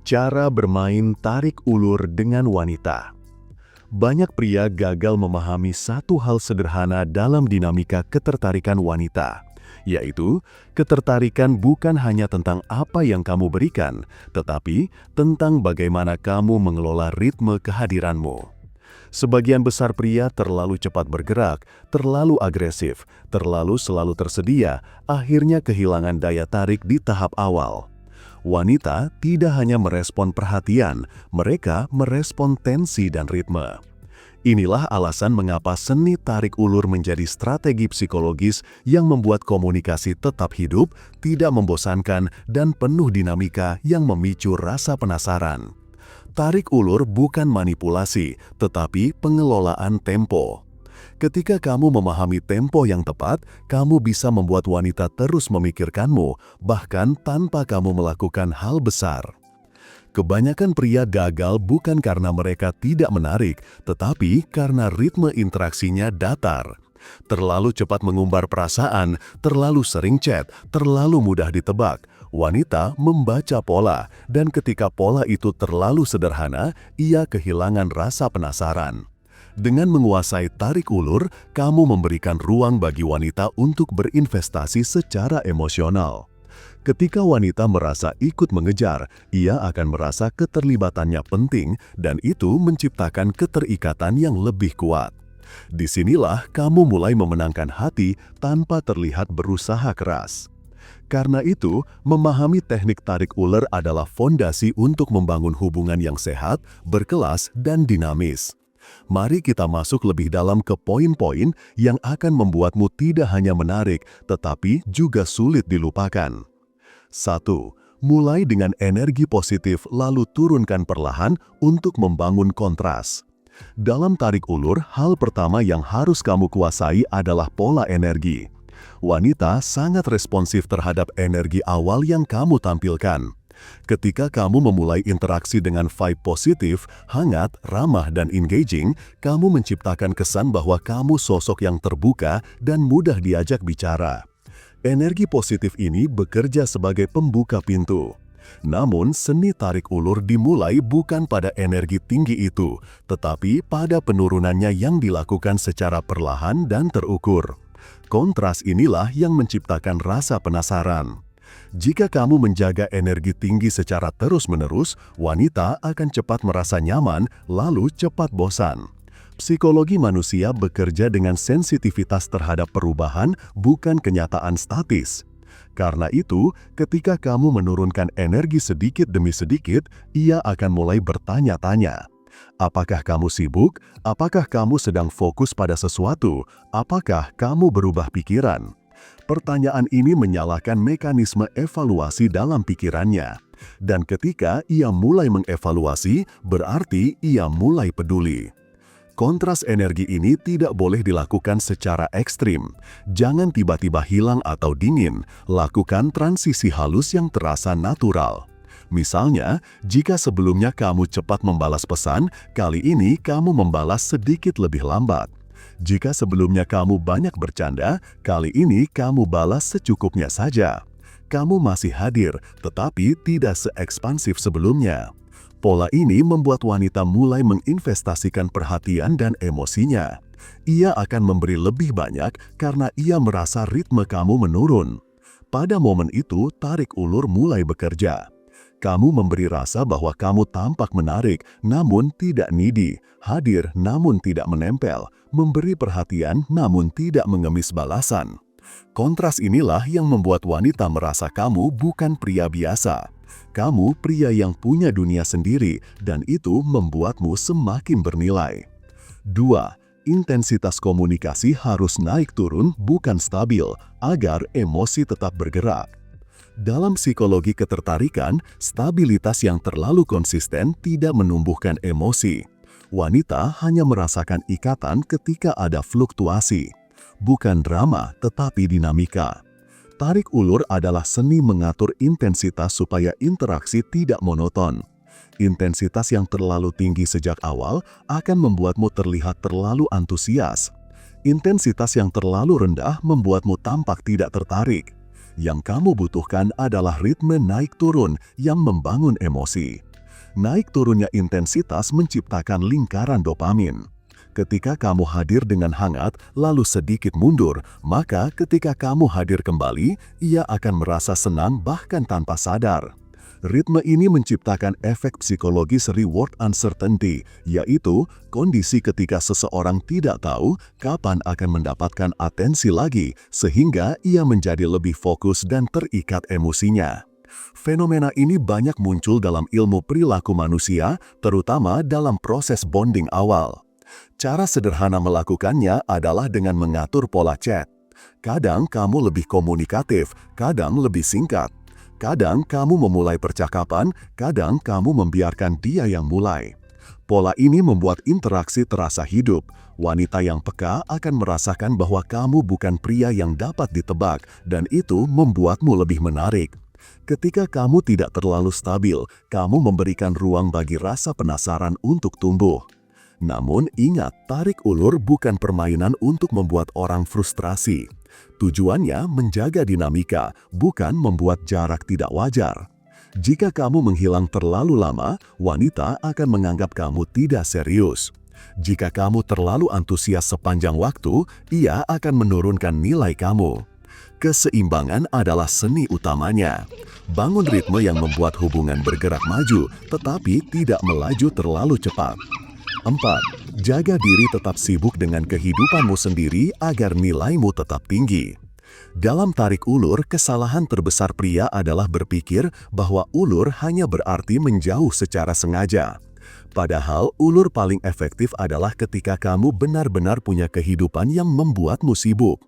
Cara bermain tarik ulur dengan wanita. Banyak pria gagal memahami satu hal sederhana dalam dinamika ketertarikan wanita, yaitu ketertarikan bukan hanya tentang apa yang kamu berikan, tetapi tentang bagaimana kamu mengelola ritme kehadiranmu. Sebagian besar pria terlalu cepat bergerak, terlalu agresif, terlalu selalu tersedia, akhirnya kehilangan daya tarik di tahap awal. Wanita tidak hanya merespon perhatian, mereka merespon tensi dan ritme. Inilah alasan mengapa seni tarik ulur menjadi strategi psikologis yang membuat komunikasi tetap hidup, tidak membosankan, dan penuh dinamika yang memicu rasa penasaran. Tarik ulur bukan manipulasi, tetapi pengelolaan tempo. Ketika kamu memahami tempo yang tepat, kamu bisa membuat wanita terus memikirkanmu, bahkan tanpa kamu melakukan hal besar. Kebanyakan pria gagal bukan karena mereka tidak menarik, tetapi karena ritme interaksinya datar. Terlalu cepat mengumbar perasaan, terlalu sering chat, terlalu mudah ditebak. Wanita membaca pola, dan ketika pola itu terlalu sederhana, ia kehilangan rasa penasaran. Dengan menguasai tarik ulur, kamu memberikan ruang bagi wanita untuk berinvestasi secara emosional. Ketika wanita merasa ikut mengejar, ia akan merasa keterlibatannya penting dan itu menciptakan keterikatan yang lebih kuat. Disinilah kamu mulai memenangkan hati tanpa terlihat berusaha keras. Karena itu, memahami teknik tarik ulur adalah fondasi untuk membangun hubungan yang sehat, berkelas, dan dinamis. Mari kita masuk lebih dalam ke poin-poin yang akan membuatmu tidak hanya menarik, tetapi juga sulit dilupakan. 1. Mulai dengan energi positif lalu turunkan perlahan untuk membangun kontras. Dalam tarik ulur, hal pertama yang harus kamu kuasai adalah pola energi. Wanita sangat responsif terhadap energi awal yang kamu tampilkan. Ketika kamu memulai interaksi dengan vibe positif, hangat, ramah, dan engaging, kamu menciptakan kesan bahwa kamu sosok yang terbuka dan mudah diajak bicara. Energi positif ini bekerja sebagai pembuka pintu. Namun, seni tarik ulur dimulai bukan pada energi tinggi itu, tetapi pada penurunannya yang dilakukan secara perlahan dan terukur. Kontras inilah yang menciptakan rasa penasaran. Jika kamu menjaga energi tinggi secara terus-menerus, wanita akan cepat merasa nyaman, lalu cepat bosan. Psikologi manusia bekerja dengan sensitivitas terhadap perubahan, bukan kenyataan statis. Karena itu, ketika kamu menurunkan energi sedikit demi sedikit, ia akan mulai bertanya-tanya. Apakah kamu sibuk? Apakah kamu sedang fokus pada sesuatu? Apakah kamu berubah pikiran? Pertanyaan ini menyalakan mekanisme evaluasi dalam pikirannya. Dan ketika ia mulai mengevaluasi, berarti ia mulai peduli. Kontras energi ini tidak boleh dilakukan secara ekstrim. Jangan tiba-tiba hilang atau dingin. Lakukan transisi halus yang terasa natural. Misalnya, jika sebelumnya kamu cepat membalas pesan, kali ini kamu membalas sedikit lebih lambat. Jika sebelumnya kamu banyak bercanda, kali ini kamu balas secukupnya saja. Kamu masih hadir, tetapi tidak seekspansif sebelumnya. Pola ini membuat wanita mulai menginvestasikan perhatian dan emosinya. Ia akan memberi lebih banyak karena ia merasa ritme kamu menurun. Pada momen itu, tarik ulur mulai bekerja. Kamu memberi rasa bahwa kamu tampak menarik, namun tidak needy, hadir namun tidak menempel, memberi perhatian namun tidak mengemis balasan. Kontras inilah yang membuat wanita merasa kamu bukan pria biasa. Kamu pria yang punya dunia sendiri dan itu membuatmu semakin bernilai. 2. Intensitas komunikasi harus naik turun, bukan stabil, agar emosi tetap bergerak. Dalam psikologi ketertarikan, stabilitas yang terlalu konsisten tidak menumbuhkan emosi. Wanita hanya merasakan ikatan ketika ada fluktuasi. Bukan drama, tetapi dinamika. Tarik ulur adalah seni mengatur intensitas supaya interaksi tidak monoton. Intensitas yang terlalu tinggi sejak awal akan membuatmu terlihat terlalu antusias. Intensitas yang terlalu rendah membuatmu tampak tidak tertarik. Yang kamu butuhkan adalah ritme naik turun yang membangun emosi. Naik turunnya intensitas menciptakan lingkaran dopamin. Ketika kamu hadir dengan hangat, lalu sedikit mundur, maka ketika kamu hadir kembali, ia akan merasa senang bahkan tanpa sadar. Ritme ini menciptakan efek psikologis reward uncertainty, yaitu kondisi ketika seseorang tidak tahu kapan akan mendapatkan atensi lagi, sehingga ia menjadi lebih fokus dan terikat emosinya. Fenomena ini banyak muncul dalam ilmu perilaku manusia, terutama dalam proses bonding awal. Cara sederhana melakukannya adalah dengan mengatur pola chat. Kadang kamu lebih komunikatif, kadang lebih singkat. Kadang kamu memulai percakapan, kadang kamu membiarkan dia yang mulai. Pola ini membuat interaksi terasa hidup. Wanita yang peka akan merasakan bahwa kamu bukan pria yang dapat ditebak, dan itu membuatmu lebih menarik. Ketika kamu tidak terlalu stabil, kamu memberikan ruang bagi rasa penasaran untuk tumbuh. Namun ingat, tarik ulur bukan permainan untuk membuat orang frustrasi. Tujuannya menjaga dinamika, bukan membuat jarak tidak wajar. Jika kamu menghilang terlalu lama, wanita akan menganggap kamu tidak serius. Jika kamu terlalu antusias sepanjang waktu, ia akan menurunkan nilai kamu. Keseimbangan adalah seni utamanya. Bangun ritme yang membuat hubungan bergerak maju, tetapi tidak melaju terlalu cepat. 4. Jaga diri tetap sibuk dengan kehidupanmu sendiri agar nilaimu tetap tinggi. Dalam tarik ulur, kesalahan terbesar pria adalah berpikir bahwa ulur hanya berarti menjauh secara sengaja. Padahal, ulur paling efektif adalah ketika kamu benar-benar punya kehidupan yang membuatmu sibuk.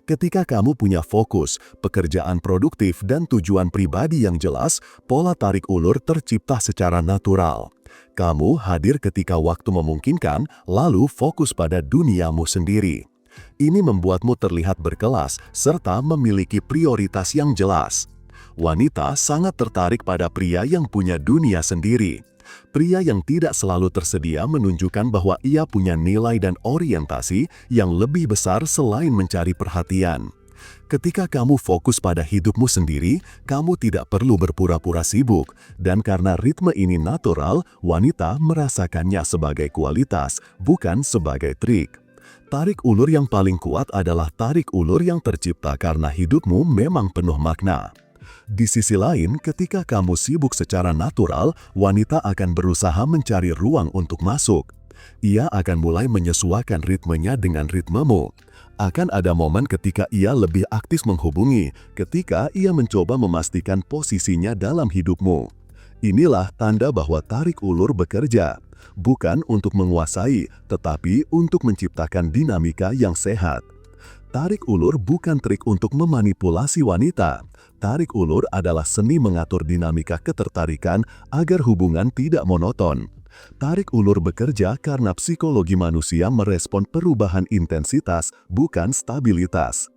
Ketika kamu punya fokus, pekerjaan produktif, dan tujuan pribadi yang jelas, pola tarik ulur tercipta secara natural. Kamu hadir ketika waktu memungkinkan, lalu fokus pada duniamu sendiri. Ini membuatmu terlihat berkelas serta memiliki prioritas yang jelas. Wanita sangat tertarik pada pria yang punya dunia sendiri. Pria yang tidak selalu tersedia menunjukkan bahwa ia punya nilai dan orientasi yang lebih besar selain mencari perhatian. Ketika kamu fokus pada hidupmu sendiri, kamu tidak perlu berpura-pura sibuk, dan karena ritme ini natural, wanita merasakannya sebagai kualitas, bukan sebagai trik. Tarik ulur yang paling kuat adalah tarik ulur yang tercipta karena hidupmu memang penuh makna. Di sisi lain, ketika kamu sibuk secara natural, wanita akan berusaha mencari ruang untuk masuk. Ia akan mulai menyesuaikan ritmenya dengan ritmemu. Akan ada momen ketika ia lebih aktif menghubungi, ketika ia mencoba memastikan posisinya dalam hidupmu. Inilah tanda bahwa tarik ulur bekerja, bukan untuk menguasai, tetapi untuk menciptakan dinamika yang sehat. Tarik ulur bukan trik untuk memanipulasi wanita. Tarik ulur adalah seni mengatur dinamika ketertarikan agar hubungan tidak monoton. Tarik ulur bekerja karena psikologi manusia merespon perubahan intensitas, bukan stabilitas.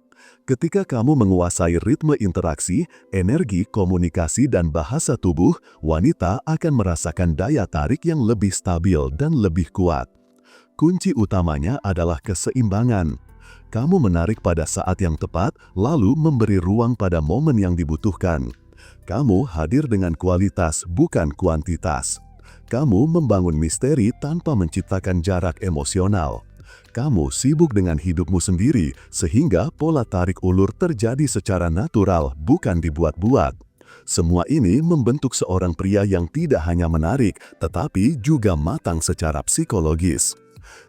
Ketika kamu menguasai ritme interaksi, energi, komunikasi, dan bahasa tubuh, wanita akan merasakan daya tarik yang lebih stabil dan lebih kuat. Kunci utamanya adalah keseimbangan. Kamu menarik pada saat yang tepat, lalu memberi ruang pada momen yang dibutuhkan. Kamu hadir dengan kualitas, bukan kuantitas. Kamu membangun misteri tanpa menciptakan jarak emosional. Kamu sibuk dengan hidupmu sendiri, sehingga pola tarik ulur terjadi secara natural, bukan dibuat-buat. Semua ini membentuk seorang pria yang tidak hanya menarik, tetapi juga matang secara psikologis.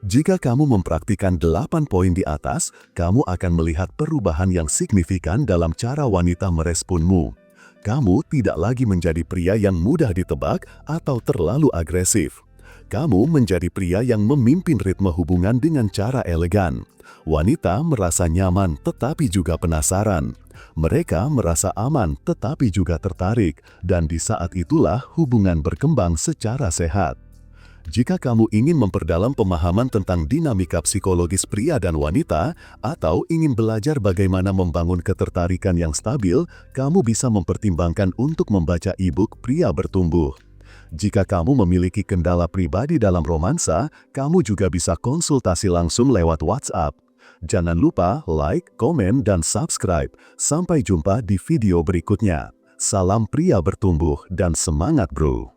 Jika kamu mempraktikkan 8 poin di atas, kamu akan melihat perubahan yang signifikan dalam cara wanita meresponmu. Kamu tidak lagi menjadi pria yang mudah ditebak atau terlalu agresif. Kamu menjadi pria yang memimpin ritme hubungan dengan cara elegan. Wanita merasa nyaman tetapi juga penasaran. Mereka merasa aman tetapi juga tertarik, dan di saat itulah hubungan berkembang secara sehat. Jika kamu ingin memperdalam pemahaman tentang dinamika psikologis pria dan wanita, atau ingin belajar bagaimana membangun ketertarikan yang stabil, kamu bisa mempertimbangkan untuk membaca e-book Pria Bertumbuh. Jika kamu memiliki kendala pribadi dalam romansa, kamu juga bisa konsultasi langsung lewat WhatsApp. Jangan lupa like, komen, dan subscribe. Sampai jumpa di video berikutnya. Salam pria bertumbuh dan semangat bro!